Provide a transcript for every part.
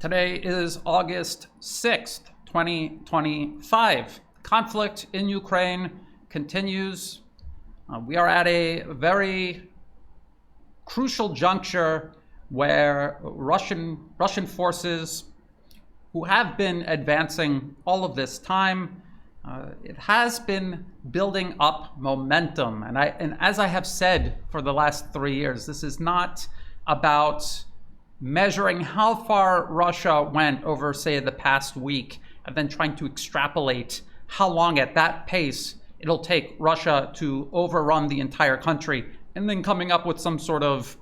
Today is August 6th, 2025. Conflict in Ukraine continues. We are at a very crucial juncture where Russian forces, who have been advancing all of this time, it has been building up momentum. And as I have said for the last 3 years, this is not about measuring how far Russia went over, say, the past week, and then trying to extrapolate how long at that pace it'll take Russia to overrun the entire country, and then coming up with some sort of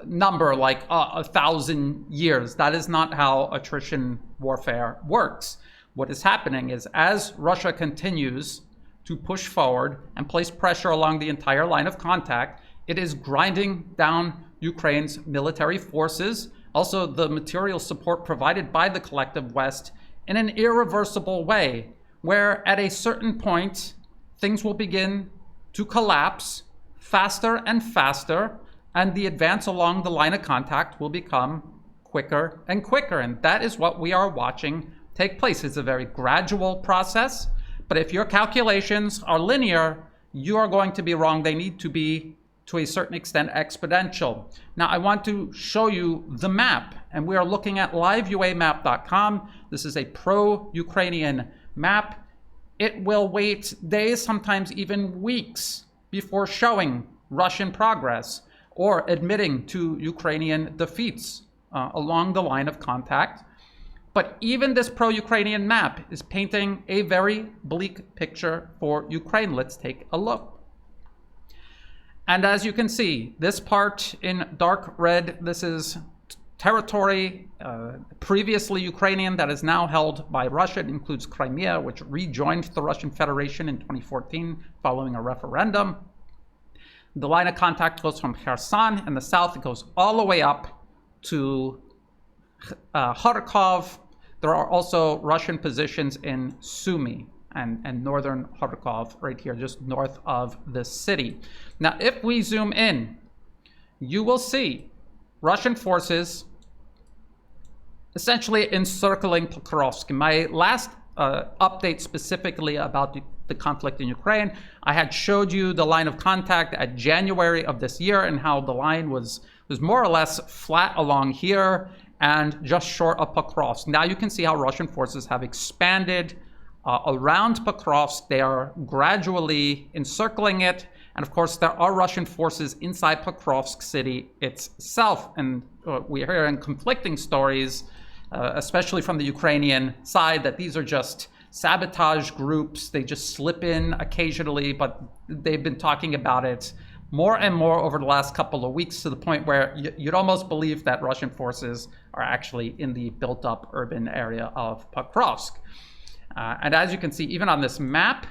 number like 1,000 years. That is not how attrition warfare works. What is happening is, as Russia continues to push forward and place pressure along the entire line of contact, it is grinding down Ukraine's military forces, also the material support provided by the collective West, in an irreversible way, where at a certain point, things will begin to collapse faster and faster, and the advance along the line of contact will become quicker and quicker. And that is what we are watching take place. It's a very gradual process, but if your calculations are linear, you are going to be wrong. They need to be, to a certain extent, exponential. Now, I want to show you the map, and we are looking at liveuamap.com. This is a pro-Ukrainian map. It will wait days, sometimes even weeks, before showing Russian progress or admitting to Ukrainian defeats along the line of contact. But even this pro-Ukrainian map is painting a very bleak picture for Ukraine. Let's take a look. And as you can see, this part in dark red, this is territory previously Ukrainian that is now held by Russia. It includes Crimea, which rejoined the Russian Federation in 2014 following a referendum. The line of contact goes from Kherson in the south. It goes all the way up to Kharkov. There are also Russian positions in Sumy and northern Kharkov, right here, just north of the city. Now, if we zoom in, you will see Russian forces essentially encircling Pokrovsk. In my last update specifically about the conflict in Ukraine, I had showed you the line of contact at January of this year and how the line was more or less flat along here and just short of Pokrovsk. Now you can see how Russian forces have expanded around Pokrovsk. They are gradually encircling it. And of course, there are Russian forces inside Pokrovsk city itself. And we are hearing conflicting stories, especially from the Ukrainian side, that these are just sabotage groups. They just slip in occasionally, but they've been talking about it more and more over the last couple of weeks, to the point where you'd almost believe that Russian forces are actually in the built-up urban area of Pokrovsk. And as you can see, even on this map,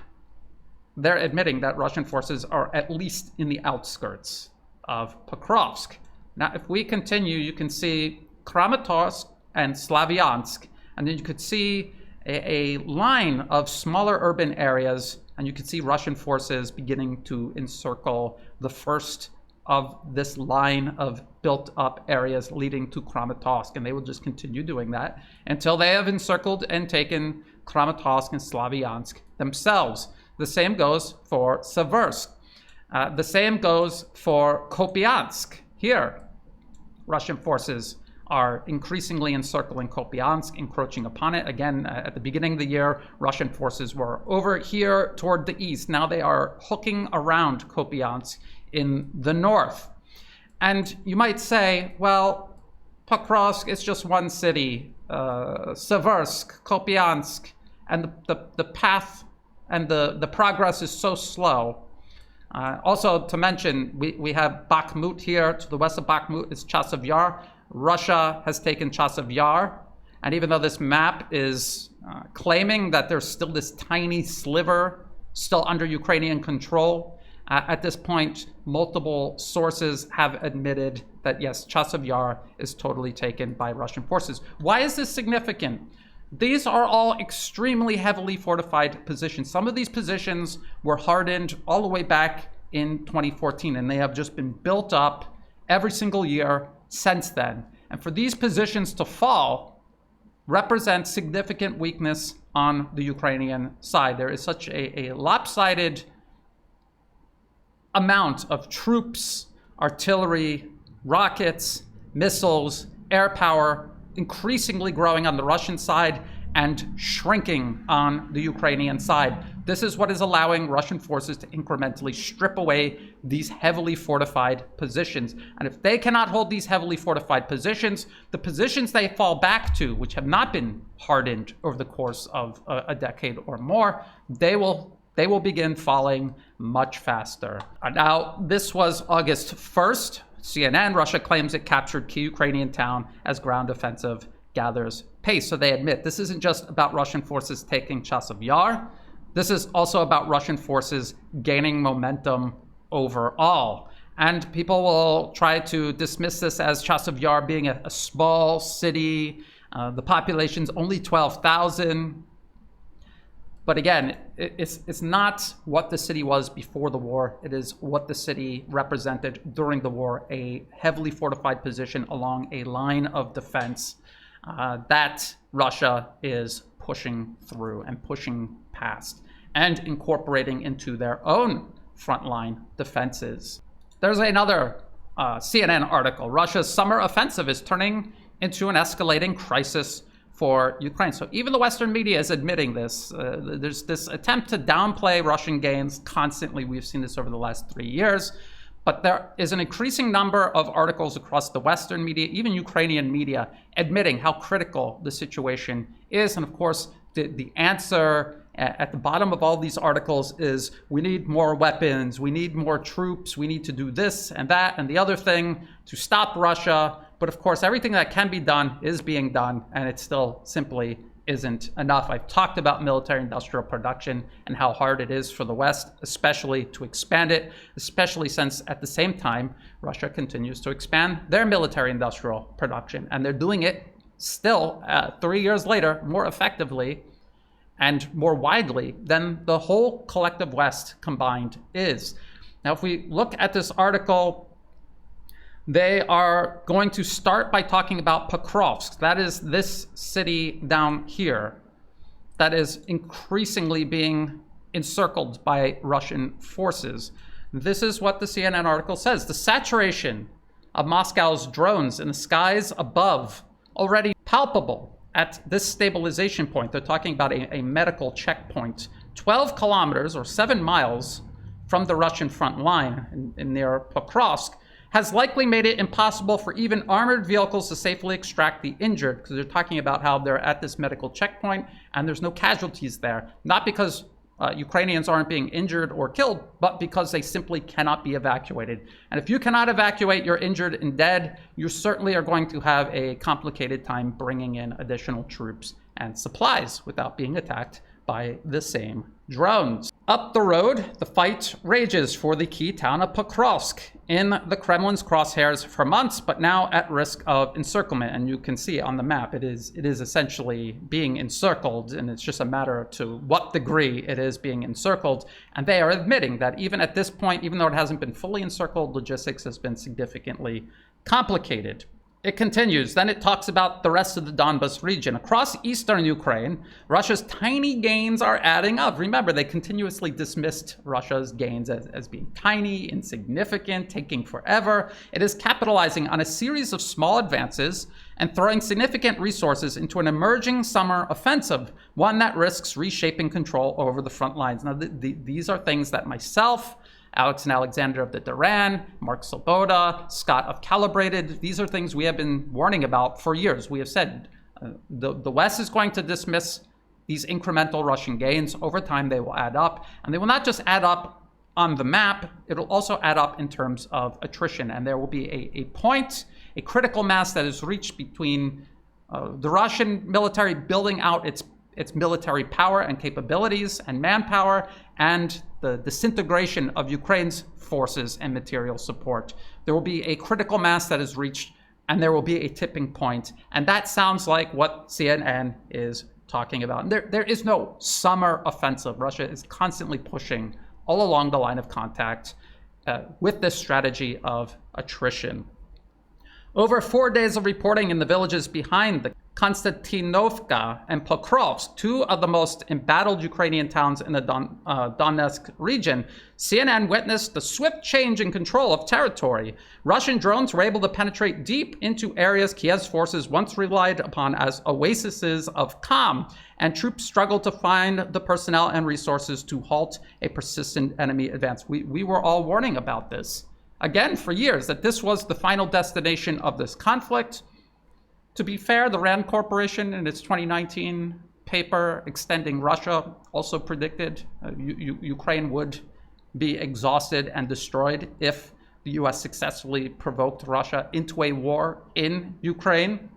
they're admitting that Russian forces are at least in the outskirts of Pokrovsk. Now, if we continue, you can see Kramatorsk and Slavyansk, and then you could see a line of smaller urban areas, and you can see Russian forces beginning to encircle the first of this line of built-up areas leading to Kramatorsk, and they will just continue doing that until they have encircled and taken Kramatorsk and Slavyansk themselves. The same goes for Seversk. The same goes for Kupiansk. Here, Russian forces are increasingly encircling Kupiansk, encroaching upon it. Again, at the beginning of the year, Russian forces were over here toward the east. Now they are hooking around Kupiansk in the north. And you might say, well, Pokrovsk is just one city. Seversk, Kupiansk, and the path and the progress is so slow. Also to mention, we have Bakhmut here. To the west of Bakhmut is Chasov Yar. Russia has taken Chasov Yar, and even though this map is claiming that there's still this tiny sliver still under Ukrainian control, at this point, multiple sources have admitted that yes, Chasov Yar is totally taken by Russian forces. Why is this significant? These are all extremely heavily fortified positions. Some of these positions were hardened all the way back in 2014, and they have just been built up every single year since then. And for these positions to fall represents significant weakness on the Ukrainian side. There is such a lopsided amount of troops, artillery, rockets, missiles, air power, increasingly growing on the Russian side and shrinking on the Ukrainian side. This is what is allowing Russian forces to incrementally strip away these heavily fortified positions. And if they cannot hold these heavily fortified positions, the positions they fall back to, which have not been hardened over the course of a decade or more, they will begin falling much faster. Now, this was August 1st. CNN, Russia claims it captured key Ukrainian town as ground offensive gathers pace. So they admit this isn't just about Russian forces taking Chasov Yar. This is also about Russian forces gaining momentum overall. And people will try to dismiss this as Chasov Yar being a small city. The population's only 12,000. But again, it's not what the city was before the war. It is what the city represented during the war, a heavily fortified position along a line of defense that Russia is pushing through and pushing past and incorporating into their own frontline defenses. There's another CNN article. Russia's summer offensive is turning into an escalating crisis for Ukraine. So even the Western media is admitting this. There's this attempt to downplay Russian gains constantly. We've seen this over the last 3 years. But there is an increasing number of articles across the Western media, even Ukrainian media, admitting how critical the situation is. And of course, the answer at the bottom of all these articles is we need more weapons, we need more troops, we need to do this and that and the other thing to stop Russia. But of course, everything that can be done is being done, and it still simply isn't enough. I've talked about military-industrial production and how hard it is for the West, especially to expand it, especially since at the same time, Russia continues to expand their military-industrial production. And they're doing it still 3 years later, more effectively and more widely than the whole collective West combined is. Now, if we look at this article, they are going to start by talking about Pokrovsk. That is this city down here that is increasingly being encircled by Russian forces. This is what the CNN article says. The saturation of Moscow's drones in the skies above already palpable at this stabilization point. They're talking about a medical checkpoint 12 kilometers or 7 miles from the Russian front line in near Pokrovsk, has likely made it impossible for even armored vehicles to safely extract the injured, because they're talking about how they're at this medical checkpoint and there's no casualties there. Not because Ukrainians aren't being injured or killed, but because they simply cannot be evacuated. And if you cannot evacuate your injured and dead, you certainly are going to have a complicated time bringing in additional troops and supplies without being attacked by the same drones. Up the road, the fight rages for the key town of Pokrovsk in the Kremlin's crosshairs for months, but now at risk of encirclement. And you can see on the map, it is essentially being encircled, and it's just a matter to what degree it is being encircled. And they are admitting that even at this point, even though it hasn't been fully encircled, logistics has been significantly complicated. It continues. Then it talks about the rest of the Donbass region. Across eastern Ukraine, Russia's tiny gains are adding up. Remember, they continuously dismissed Russia's gains as being tiny, insignificant, taking forever. It is capitalizing on a series of small advances and throwing significant resources into an emerging summer offensive, one that risks reshaping control over the front lines. Now, these are things that myself, Alex and Alexander of the Duran, Mark Sloboda, Scott of Calibrated, these are things we have been warning about for years. We have said the West is going to dismiss these incremental Russian gains. Over time, they will add up. And they will not just add up on the map, it'll also add up in terms of attrition. And there will be a point, a critical mass that is reached between the Russian military building out its military power and capabilities and manpower, and the disintegration of Ukraine's forces and material support. There will be a critical mass that is reached, and there will be a tipping point. And that sounds like what CNN is talking about. And there is no summer offensive. Russia is constantly pushing all along the line of contact with this strategy of attrition. Over 4 days of reporting in the villages behind the Konstantinovka and Pokrovsk, two of the most embattled Ukrainian towns in the Donetsk region, CNN witnessed the swift change in control of territory. Russian drones were able to penetrate deep into areas Kiev's forces once relied upon as oases of calm, and troops struggled to find the personnel and resources to halt a persistent enemy advance. We were all warning about this, again, for years, that this was the final destination of this conflict. To be fair, the RAND Corporation in its 2019 paper extending Russia also predicted Ukraine would be exhausted and destroyed if the US successfully provoked Russia into a war in Ukraine.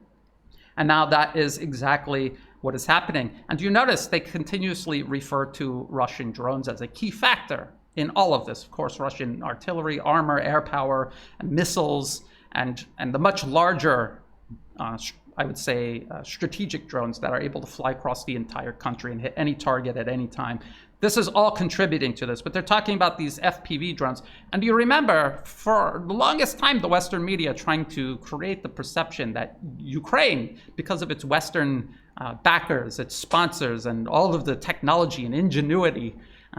And now that is exactly what is happening. And you notice they continuously refer to Russian drones as a key factor in all of this. Of course, Russian artillery, armor, air power, and missiles, and the much larger I would say, strategic drones that are able to fly across the entire country and hit any target at any time. This is all contributing to this, but they're talking about these FPV drones. And you remember, for the longest time, the Western media trying to create the perception that Ukraine, because of its Western backers, its sponsors, and all of the technology and ingenuity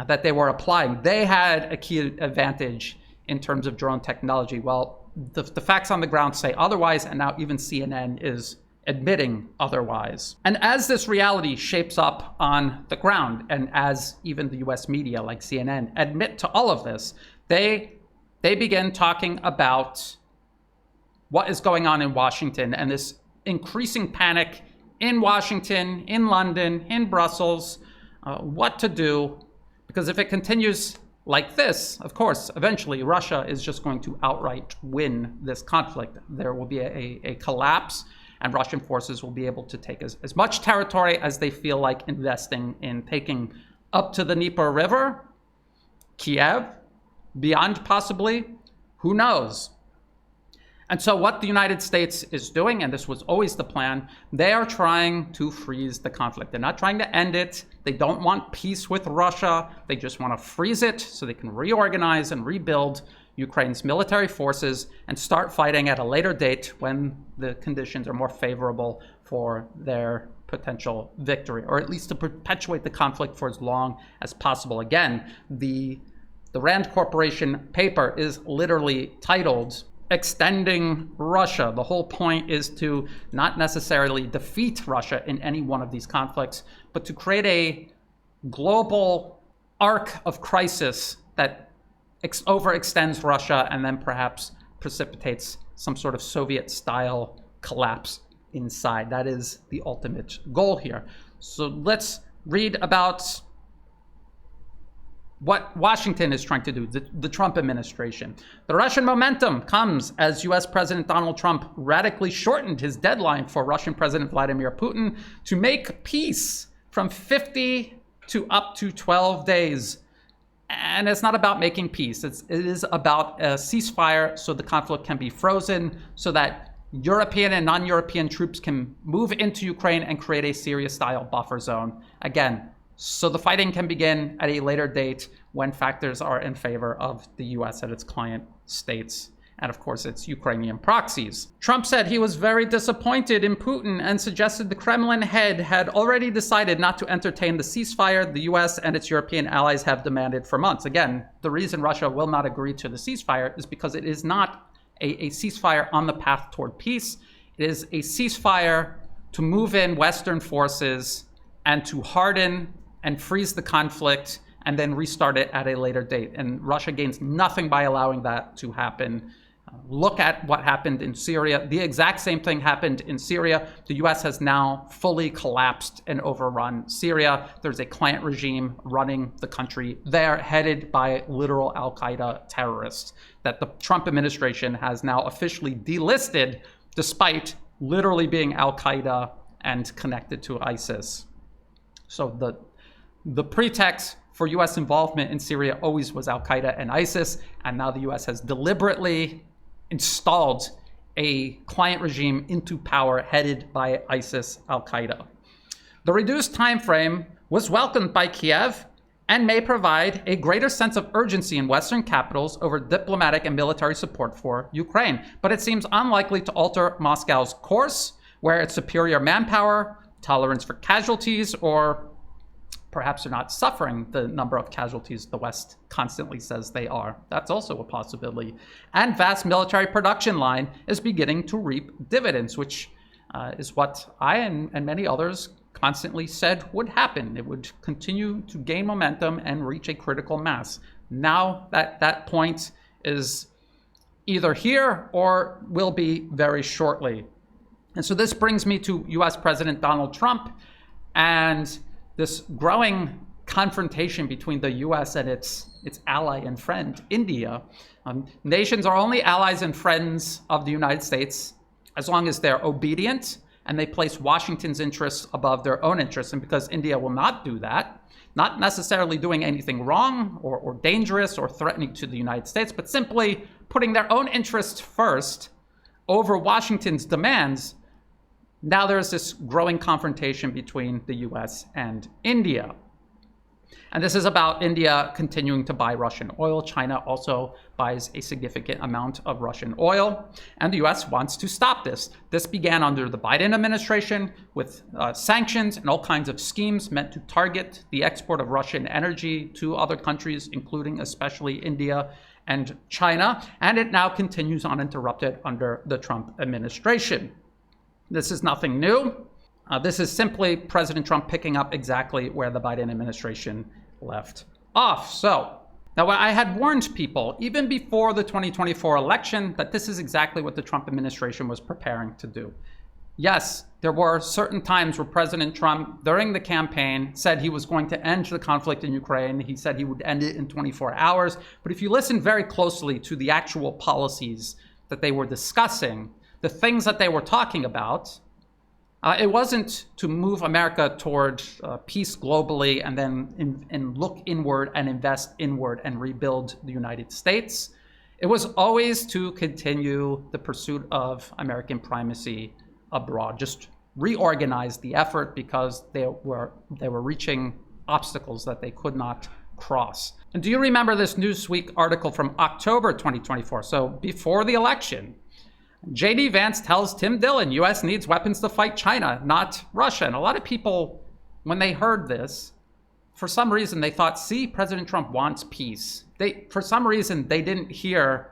that they were applying, they had a key advantage in terms of drone technology. Well, the facts on the ground say otherwise, and now even CNN is admitting otherwise. And as this reality shapes up on the ground, and as even the US media like CNN admit to all of this, they begin talking about what is going on in Washington and this increasing panic in Washington, in London, in Brussels, what to do, because if it continues like this, of course, eventually Russia is just going to outright win this conflict. There will be a collapse, and Russian forces will be able to take as much territory as they feel like investing in taking up to the Dnieper River, Kiev, beyond possibly, who knows? And so what the United States is doing, and this was always the plan, they are trying to freeze the conflict. They're not trying to end it. They don't want peace with Russia. They just want to freeze it so they can reorganize and rebuild Ukraine's military forces and start fighting at a later date when the conditions are more favorable for their potential victory, or at least to perpetuate the conflict for as long as possible. Again, the RAND Corporation paper is literally titled Extending Russia. The whole point is to not necessarily defeat Russia in any one of these conflicts, but to create a global arc of crisis that overextends Russia and then perhaps precipitates some sort of Soviet-style collapse inside. That is the ultimate goal here. So let's read about what Washington is trying to do, the Trump administration. The Russian momentum comes as US President Donald Trump radically shortened his deadline for Russian President Vladimir Putin to make peace from 50 to up to 12 days. And it's not about making peace. It is about a ceasefire so the conflict can be frozen, so that European and non-European troops can move into Ukraine and create a Syria-style buffer zone. Again, so the fighting can begin at a later date when factors are in favor of the US and its client states, and of course its Ukrainian proxies. Trump said he was very disappointed in Putin and suggested the Kremlin head had already decided not to entertain the ceasefire the US and its European allies have demanded for months. Again, the reason Russia will not agree to the ceasefire is because it is not a ceasefire on the path toward peace. It is a ceasefire to move in Western forces and to harden and freeze the conflict and then restart it at a later date. And Russia gains nothing by allowing that to happen. Look at what happened in Syria. The exact same thing happened in Syria. The US has now fully collapsed and overrun Syria. There's a client regime running the country there, headed by literal al-Qaeda terrorists that the Trump administration has now officially delisted, despite literally being al-Qaeda and connected to ISIS. So the pretext for US involvement in Syria always was al-Qaeda and ISIS, and now the US has deliberately installed a client regime into power headed by ISIS, al-Qaeda. The reduced time frame was welcomed by Kiev and may provide a greater sense of urgency in Western capitals over diplomatic and military support for Ukraine. But it seems unlikely to alter Moscow's course, where its superior manpower, tolerance for casualties, or perhaps they're not suffering the number of casualties the West constantly says they are. That's also a possibility. And vast military production line is beginning to reap dividends, which is what I and many others constantly said would happen. It would continue to gain momentum and reach a critical mass. Now that point is either here or will be very shortly. And so this brings me to US President Donald Trump and this growing confrontation between the US and its ally and friend, India. Nations are only allies and friends of the United States as long as they're obedient and they place Washington's interests above their own interests. And because India will not do that, not necessarily doing anything wrong or dangerous or threatening to the United States, but simply putting their own interests first over Washington's demands, now there's this growing confrontation between the US and India. And this is about India continuing to buy Russian oil. China also buys a significant amount of Russian oil, and the US wants to stop this. This began under the Biden administration with sanctions and all kinds of schemes meant to target the export of Russian energy to other countries, including especially India and China. And it now continues uninterrupted under the Trump administration. This is nothing new. This is simply President Trump picking up exactly where the Biden administration left off. So now I had warned people even before the 2024 election that this is exactly what the Trump administration was preparing to do. Yes, there were certain times where President Trump, during the campaign, said he was going to end the conflict in Ukraine. He said he would end it in 24 hours. But if you listen very closely to the actual policies that they were discussing, the things that they were talking about, it wasn't to move America toward peace globally and then look inward and invest inward and rebuild the United States. It was always to continue the pursuit of American primacy abroad, just reorganize the effort because they were reaching obstacles that they could not cross. And do you remember this Newsweek article from October 2024? So before the election, J.D. Vance tells Tim Dillon, U.S. needs weapons to fight China, not Russia. And a lot of people, when they heard this, for some reason they thought, see, President Trump wants peace. For some reason, they didn't hear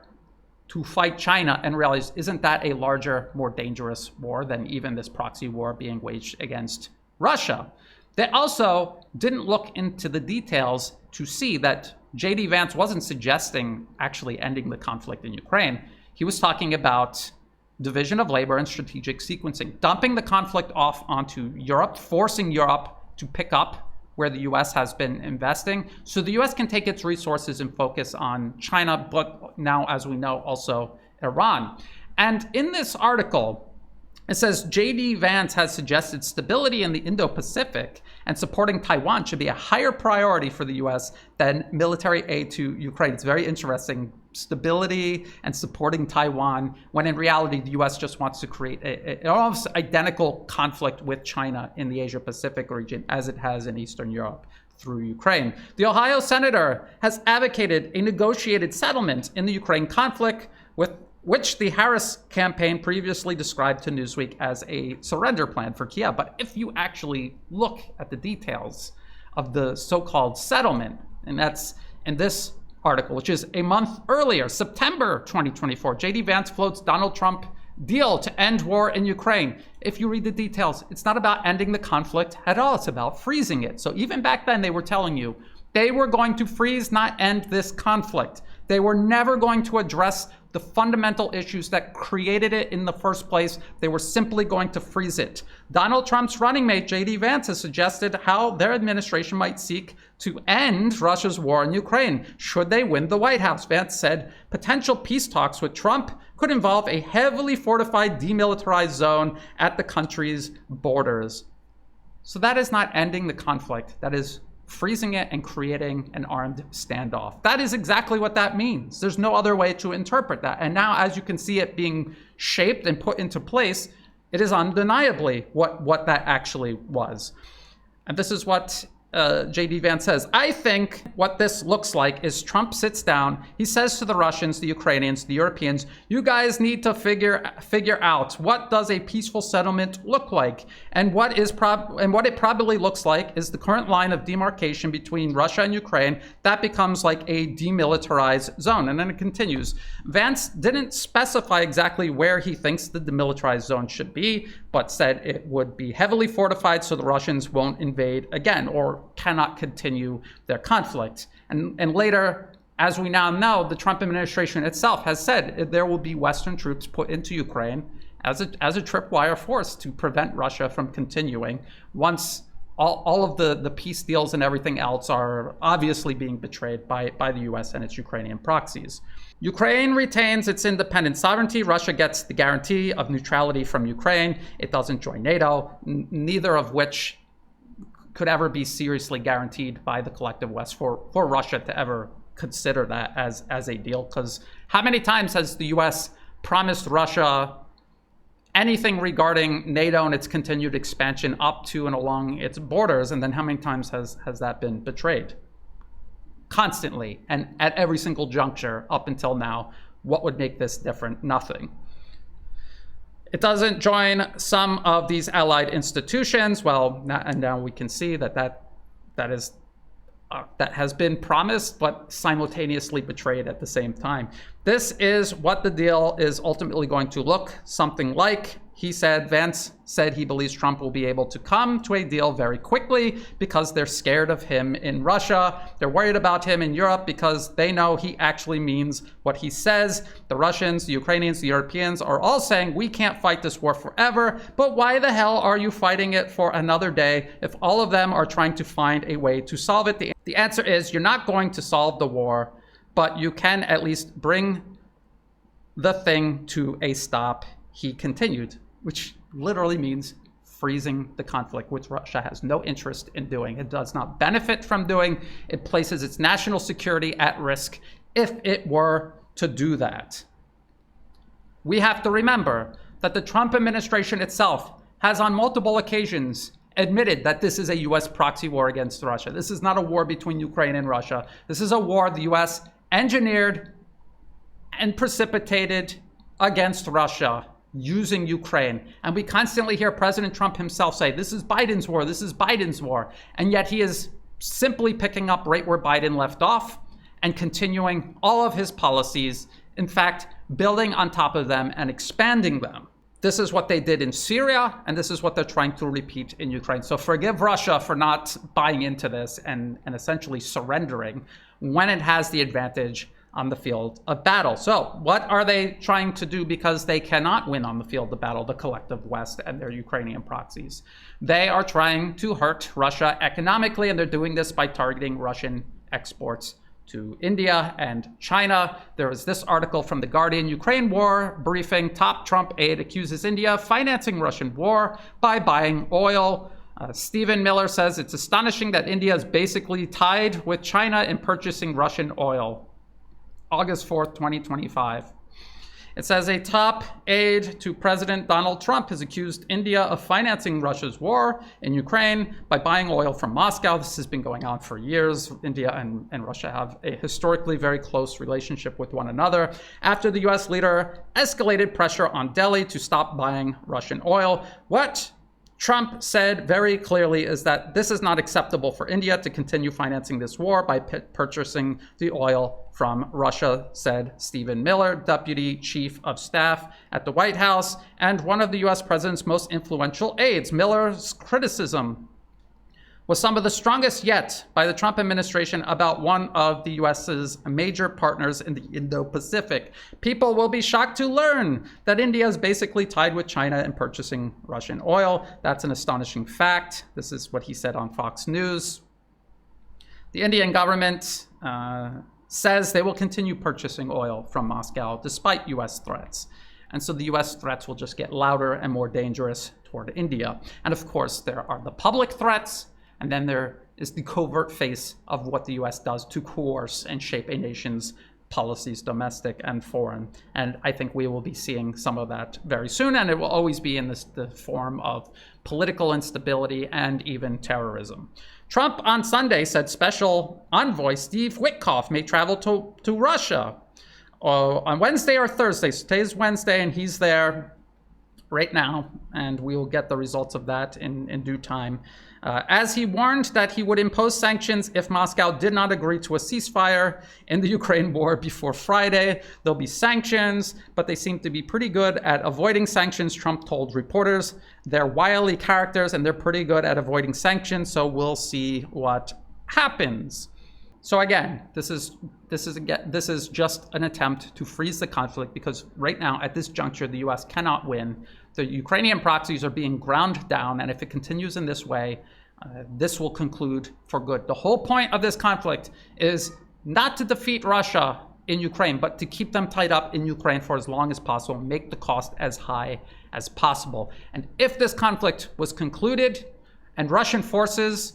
to fight China and realize, isn't that a larger, more dangerous war than even this proxy war being waged against Russia? They also didn't look into the details to see that J.D. Vance wasn't suggesting actually ending the conflict in Ukraine. He was talking about division of labor and strategic sequencing, dumping the conflict off onto Europe, forcing Europe to pick up where the US has been investing, so the US can take its resources and focus on China, but now, as we know, also Iran. And in this article, it says J.D. Vance has suggested stability in the Indo-Pacific and supporting Taiwan should be a higher priority for the U.S. than military aid to Ukraine. It's very interesting, stability and supporting Taiwan, when in reality, the U.S. just wants to create an almost identical conflict with China in the Asia-Pacific region as it has in Eastern Europe through Ukraine. The Ohio senator has advocated a negotiated settlement in the Ukraine conflict, with which the Harris campaign previously described to Newsweek as a surrender plan for Kiev. But if you actually look at the details of the so-called settlement, and that's in this article, which is a month earlier, September 2024, J.D. Vance floats Donald Trump deal to end war in Ukraine. If you read the details, it's not about ending the conflict at all. It's about freezing it. So even back then, they were telling you they were going to freeze, not end this conflict. They were never going to address the fundamental issues that created it in the first place. They were simply going to freeze it. Donald Trump's running mate, J.D. Vance, has suggested how their administration might seek to end Russia's war in Ukraine should they win the White House. Vance said potential peace talks with Trump could involve a heavily fortified demilitarized zone at the country's borders. So that is not ending the conflict. That is freezing it and creating an armed standoff. That is exactly what that means. There's no other way to interpret that. And now, as you can see it being shaped and put into place, it is undeniably what that actually was. And this is what J.D. Vance says, I think what this looks like is Trump sits down, he says to the Russians, the Ukrainians, the Europeans, you guys need to figure out what does a peaceful settlement look like, and what it probably looks like is the current line of demarcation between Russia and Ukraine that becomes like a demilitarized zone. And then it continues. Vance didn't specify exactly where he thinks the demilitarized zone should be, but said it would be heavily fortified so the Russians won't invade again or cannot continue their conflict. And later, as we now know, the Trump administration itself has said there will be Western troops put into Ukraine as a tripwire force to prevent Russia from continuing once all of the peace deals and everything else are obviously being betrayed by the US and its Ukrainian proxies. Ukraine retains its independent sovereignty. Russia gets the guarantee of neutrality from Ukraine. It doesn't join NATO, neither of which could ever be seriously guaranteed by the collective West for Russia to ever consider that as a deal. Because how many times has the US promised Russia anything regarding NATO and its continued expansion up to and along its borders, and then how many times has that been betrayed? Constantly, and at every single juncture up until now. What would make this different? Nothing. It doesn't join some of these allied institutions. Well, and now we can see that has been promised, but simultaneously betrayed at the same time. This is what the deal is ultimately going to look something like. Vance said he believes Trump will be able to come to a deal very quickly because they're scared of him in Russia. They're worried about him in Europe because they know he actually means what he says. The Russians, the Ukrainians, the Europeans are all saying, we can't fight this war forever, but why the hell are you fighting it for another day if all of them are trying to find a way to solve it? The answer is you're not going to solve the war, but you can at least bring the thing to a stop, he continued, which literally means freezing the conflict, which Russia has no interest in doing. It does not benefit from doing. It places its national security at risk if it were to do that. We have to remember that the Trump administration itself has on multiple occasions admitted that this is a US proxy war against Russia. This is not a war between Ukraine and Russia. This is a war the US engineered and precipitated against Russia using Ukraine. And we constantly hear President Trump himself say, this is Biden's war, this is Biden's war. And yet he is simply picking up right where Biden left off and continuing all of his policies, in fact, building on top of them and expanding them. This is what they did in Syria, and this is what they're trying to repeat in Ukraine. So forgive Russia for not buying into this and essentially surrendering when it has the advantage on the field of battle. So what are they trying to do because they cannot win on the field of battle, the collective West and their Ukrainian proxies? They are trying to hurt Russia economically, and they're doing this by targeting Russian exports to India and China. There is this article from The Guardian, Ukraine war briefing, top Trump aide accuses India of financing Russian war by buying oil. Stephen Miller says it's astonishing that India is basically tied with China in purchasing Russian oil. August 4th, 2025. It says a top aide to President Donald Trump has accused India of financing Russia's war in Ukraine by buying oil from Moscow. This has been going on for years. India and Russia have a historically very close relationship with one another after the US leader escalated pressure on Delhi to stop buying Russian oil. What Trump said very clearly is that this is not acceptable for India to continue financing this war by purchasing the oil from Russia, said Stephen Miller, Deputy Chief of Staff at the White House and one of the US president's most influential aides. Miller's criticism was some of the strongest yet by the Trump administration about one of the US's major partners in the Indo-Pacific. People will be shocked to learn that India is basically tied with China in purchasing Russian oil. That's an astonishing fact. This is what he said on Fox News. The Indian government says they will continue purchasing oil from Moscow despite US threats. And so the US threats will just get louder and more dangerous toward India. And of course, there are the public threats, and then there is the covert face of what the US does to coerce and shape a nation's policies, domestic and foreign. And I think we will be seeing some of that very soon, and it will always be in the form of political instability and even terrorism. Trump on Sunday said special envoy Steve Witkoff may travel to Russia on Wednesday or Thursday. So today's Wednesday, and he's there right now, and we will get the results of that in due time. As he warned that he would impose sanctions if Moscow did not agree to a ceasefire in the Ukraine war before Friday. There'll be sanctions, but they seem to be pretty good at avoiding sanctions, Trump told reporters. They're wily characters, and they're pretty good at avoiding sanctions, so we'll see what happens. So again, this is just an attempt to freeze the conflict, because right now, at this juncture, the U.S. cannot win. The Ukrainian proxies are being ground down, and if it continues in this way, this will conclude for good. The whole point of this conflict is not to defeat Russia in Ukraine, but to keep them tied up in Ukraine for as long as possible, make the cost as high as possible. And if this conflict was concluded and Russian forces,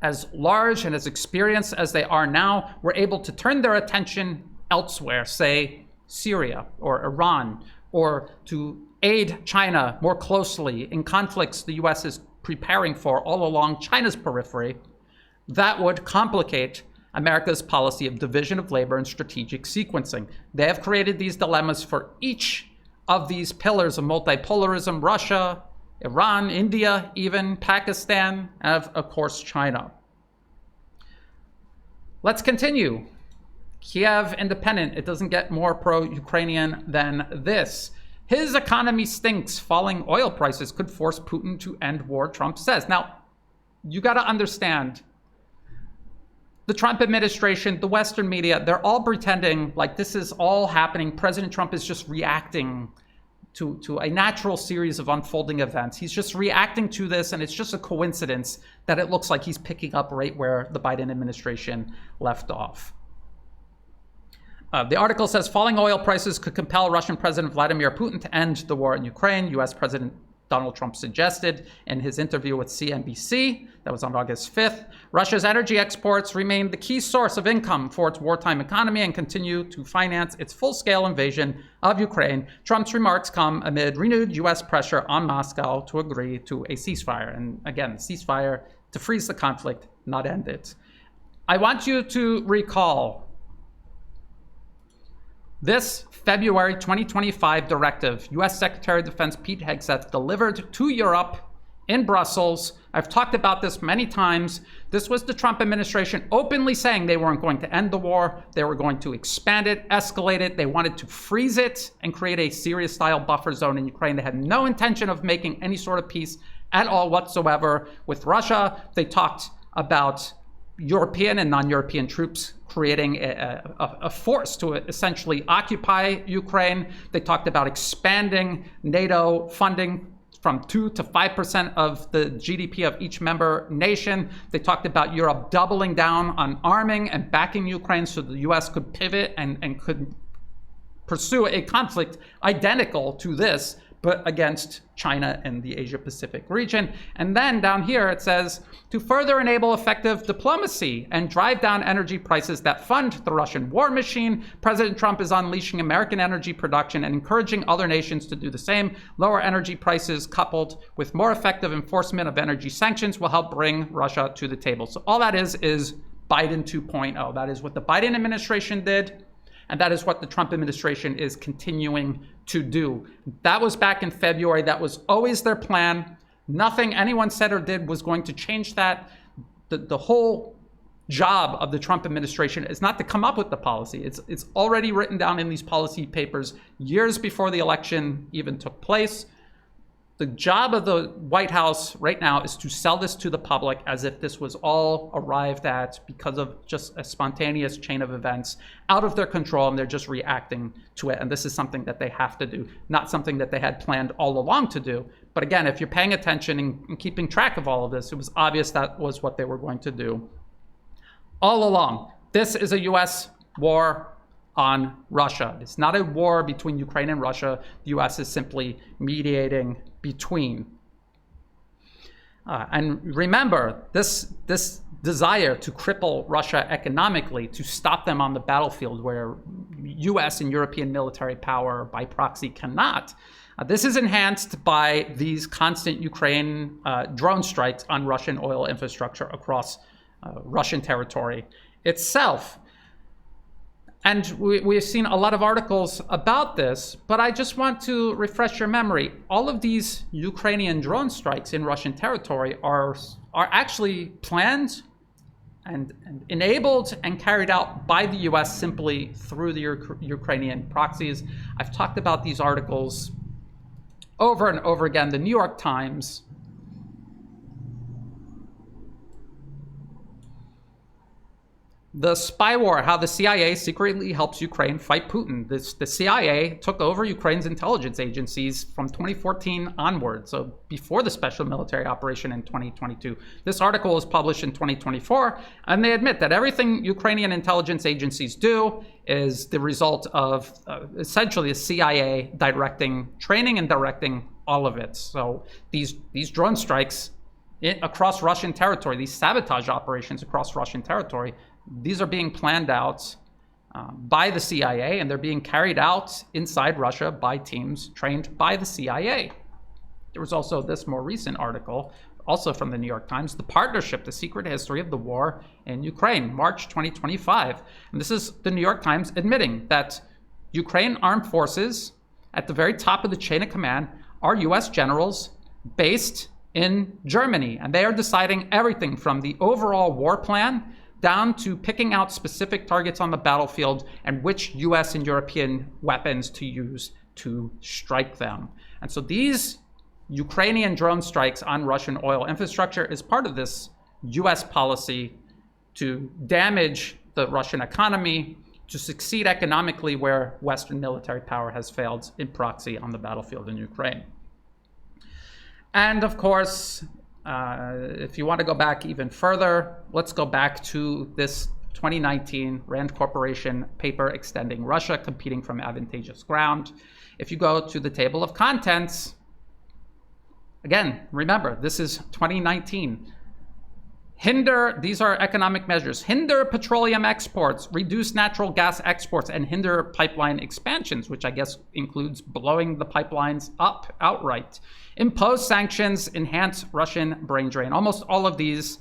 as large and as experienced as they are now, were able to turn their attention elsewhere, say Syria or Iran, or to aid China more closely in conflicts the U.S. is preparing for all along China's periphery, that would complicate America's policy of division of labor and strategic sequencing. They have created these dilemmas for each of these pillars of multipolarism: Russia, Iran, India, even Pakistan, and of course China. Let's continue. Kiev Independent, it doesn't get more pro-Ukrainian than this. His economy stinks. Falling oil prices could force Putin to end war, Trump says. Now, you got to understand, the Trump administration, the Western media, they're all pretending like this is all happening. President Trump is just reacting to a natural series of unfolding events. He's just reacting to this, and it's just a coincidence that it looks like he's picking up right where the Biden administration left off. The article says falling oil prices could compel Russian President Vladimir Putin to end the war in Ukraine. U.S. President Donald Trump suggested in his interview with CNBC, that was on August 5th. Russia's energy exports remain the key source of income for its wartime economy and continue to finance its full-scale invasion of Ukraine. Trump's remarks come amid renewed U.S. pressure on Moscow to agree to a ceasefire. And again, ceasefire to freeze the conflict, not end it. I want you to recall this February 2025 directive, U.S. Secretary of Defense Pete Hegseth delivered to Europe in Brussels. I've talked about this many times. This was the Trump administration openly saying they weren't going to end the war. They were going to expand it, escalate it. They wanted to freeze it and create a Syria-style buffer zone in Ukraine. They had no intention of making any sort of peace at all whatsoever with Russia. They talked about European and non-European troops creating a force to essentially occupy Ukraine. They talked about expanding NATO funding from 2 to 5% of the GDP of each member nation. They talked about Europe doubling down on arming and backing Ukraine so the US could pivot and could pursue a conflict identical to this, but against China and the Asia-Pacific region. And then down here it says, to further enable effective diplomacy and drive down energy prices that fund the Russian war machine, President Trump is unleashing American energy production and encouraging other nations to do the same. Lower energy prices coupled with more effective enforcement of energy sanctions will help bring Russia to the table. So all that is Biden 2.0. That is what the Biden administration did. And that is what the Trump administration is continuing to do. That was back in February. That was always their plan. Nothing anyone said or did was going to change that. The whole job of the Trump administration is not to come up with the policy. It's already written down in these policy papers years before the election even took place. The job of the White House right now is to sell this to the public as if this was all arrived at because of just a spontaneous chain of events out of their control, and they're just reacting to it. And this is something that they have to do, not something that they had planned all along to do. But again, if you're paying attention and keeping track of all of this, it was obvious that was what they were going to do all along. This is a U.S. war on Russia. It's not a war between Ukraine and Russia. The U.S. is simply mediating between. And remember, this desire to cripple Russia economically, to stop them on the battlefield where US and European military power by proxy cannot, this is enhanced by these constant Ukraine drone strikes on Russian oil infrastructure across Russian territory itself. And we've seen a lot of articles about this, but I just want to refresh your memory. All of these Ukrainian drone strikes in Russian territory are actually planned and enabled and carried out by the US simply through the Ukrainian proxies. I've talked about these articles over and over again. The New York Times, the spy war, how the CIA secretly helps Ukraine fight Putin. The CIA took over Ukraine's intelligence agencies from 2014 onward, so before the special military operation in 2022. This article was published in 2024, and they admit that everything Ukrainian intelligence agencies do is the result of essentially the CIA directing, training and directing all of it. So these drone strikes across Russian territory, these sabotage operations across Russian territory, these are being planned out by the CIA, and they're being carried out inside Russia by teams trained by the CIA. There was also this more recent article, also from the New York Times, The Partnership, The Secret History of the War in Ukraine, March 2025. And this is the New York Times admitting that Ukraine armed forces at the very top of the chain of command are US generals based in Germany. And they are deciding everything from the overall war plan down to picking out specific targets on the battlefield and which US and European weapons to use to strike them. And so these Ukrainian drone strikes on Russian oil infrastructure is part of this US policy to damage the Russian economy, to succeed economically where Western military power has failed in proxy on the battlefield in Ukraine. And of course, if you want to go back even further, let's go back to this 2019 Rand Corporation paper extending Russia, competing from advantageous ground. If you go to the table of contents, again, remember, this is 2019. These are economic measures. Hinder petroleum exports, reduce natural gas exports, and hinder pipeline expansions, which I guess includes blowing the pipelines up outright. Impose sanctions, enhance Russian brain drain. Almost all of these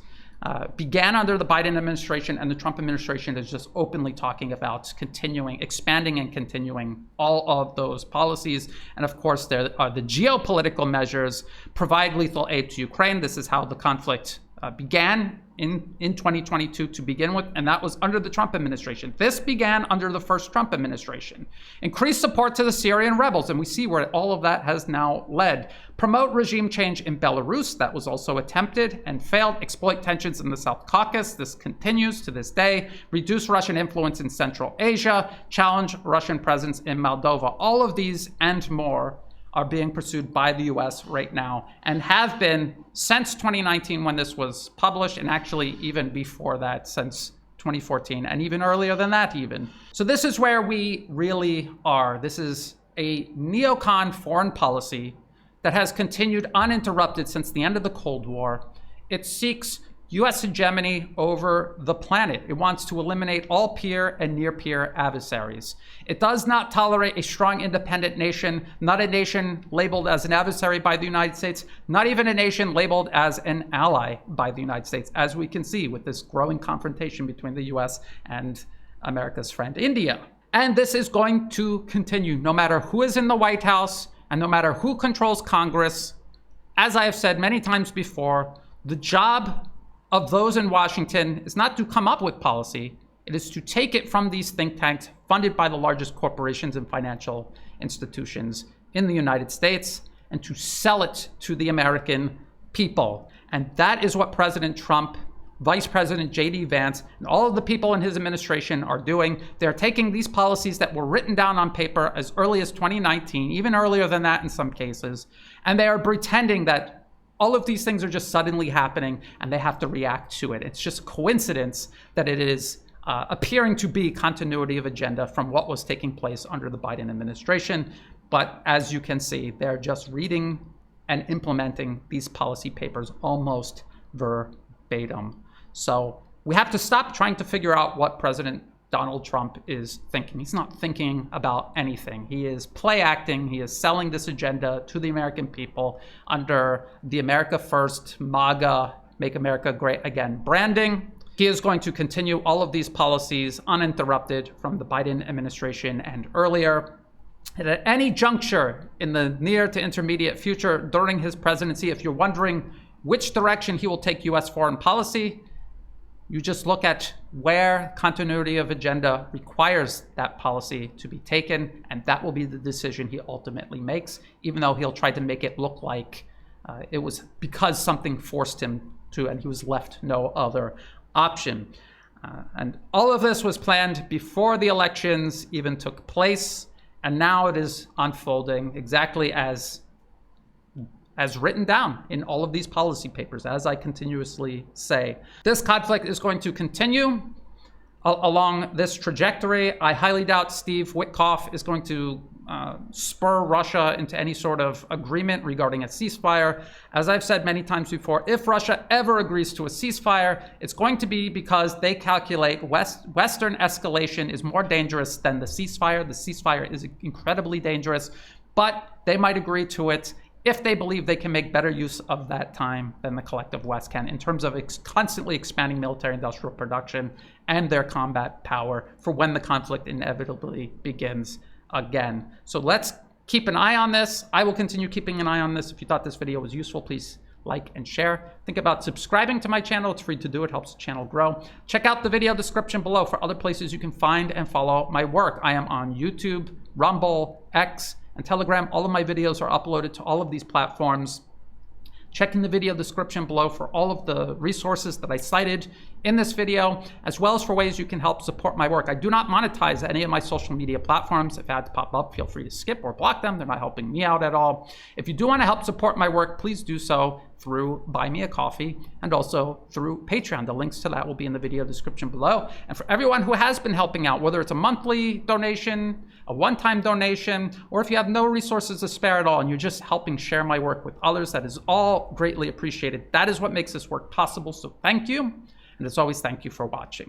began under the Biden administration, and the Trump administration is just openly talking about expanding and continuing all of those policies. And of course, there are the geopolitical measures, provide lethal aid to Ukraine. This is how the conflict began in 2022 to begin with, and that was under the Trump administration. This began under the first Trump administration. Increase support to the Syrian rebels, and we see where all of that has now led. Promote regime change in Belarus, that was also attempted and failed. Exploit tensions in the South Caucasus, this continues to this day. Reduce Russian influence in Central Asia. Challenge Russian presence in Moldova. All of these and more are being pursued by the US right now and have been since 2019 when this was published, and actually even before that, since 2014, and even earlier than that even. So this is where we really are. This is a neocon foreign policy that has continued uninterrupted since the end of the Cold War. It seeks US hegemony over the planet. It wants to eliminate all peer and near-peer adversaries. It does not tolerate a strong, independent nation, not a nation labeled as an adversary by the United States, not even a nation labeled as an ally by the United States, as we can see with this growing confrontation between the US and America's friend India. And this is going to continue no matter who is in the White House and no matter who controls Congress. As I have said many times before, the job of those in Washington is not to come up with policy, it is to take it from these think tanks funded by the largest corporations and financial institutions in the United States and to sell it to the American people. And that is what President Trump, Vice President J.D. Vance, and all of the people in his administration are doing. They're taking these policies that were written down on paper as early as 2019, even earlier than that in some cases, and they are pretending that all of these things are just suddenly happening and they have to react to it. It's just coincidence that it is appearing to be continuity of agenda from what was taking place under the Biden administration. But as you can see, they're just reading and implementing these policy papers almost verbatim. So we have to stop trying to figure out what President Donald Trump is thinking. He's not thinking about anything. He is play acting. He is selling this agenda to the American people under the America First, MAGA, Make America Great Again branding. He is going to continue all of these policies uninterrupted from the Biden administration and earlier. And at any juncture in the near to intermediate future during his presidency, if you're wondering which direction he will take U.S. foreign policy, you just look at where continuity of agenda requires that policy to be taken, and that will be the decision he ultimately makes, even though he'll try to make it look like it was because something forced him to, and he was left no other option. And all of this was planned before the elections even took place, and now it is unfolding exactly as written down in all of these policy papers, as I continuously say. This conflict is going to continue along this trajectory. I highly doubt Steve Witkoff is going to spur Russia into any sort of agreement regarding a ceasefire. As I've said many times before, if Russia ever agrees to a ceasefire, it's going to be because they calculate Western escalation is more dangerous than the ceasefire. The ceasefire is incredibly dangerous, but they might agree to it if they believe they can make better use of that time than the collective West can in terms of constantly expanding military-industrial production and their combat power for when the conflict inevitably begins again. So let's keep an eye on this. I will continue keeping an eye on this. If you thought this video was useful, please like and share. Think about subscribing to my channel. It's free to do. It helps the channel grow. Check out the video description below for other places you can find and follow my work. I am on YouTube, Rumble, X, and Telegram. All of my videos are uploaded to all of these platforms. Check in the video description below for all of the resources that I cited in this video, as well as for ways you can help support my work. I do not monetize any of my social media platforms. If ads pop up, feel free to skip or block them. They're not helping me out at all. If you do want to help support my work, please do so through Buy Me a Coffee and also through Patreon. The links to that will be in the video description below. And for everyone who has been helping out, whether it's a monthly donation, a one-time donation, or if you have no resources to spare at all and you're just helping share my work with others, that is all greatly appreciated. That is what makes this work possible. So thank you. And as always, thank you for watching.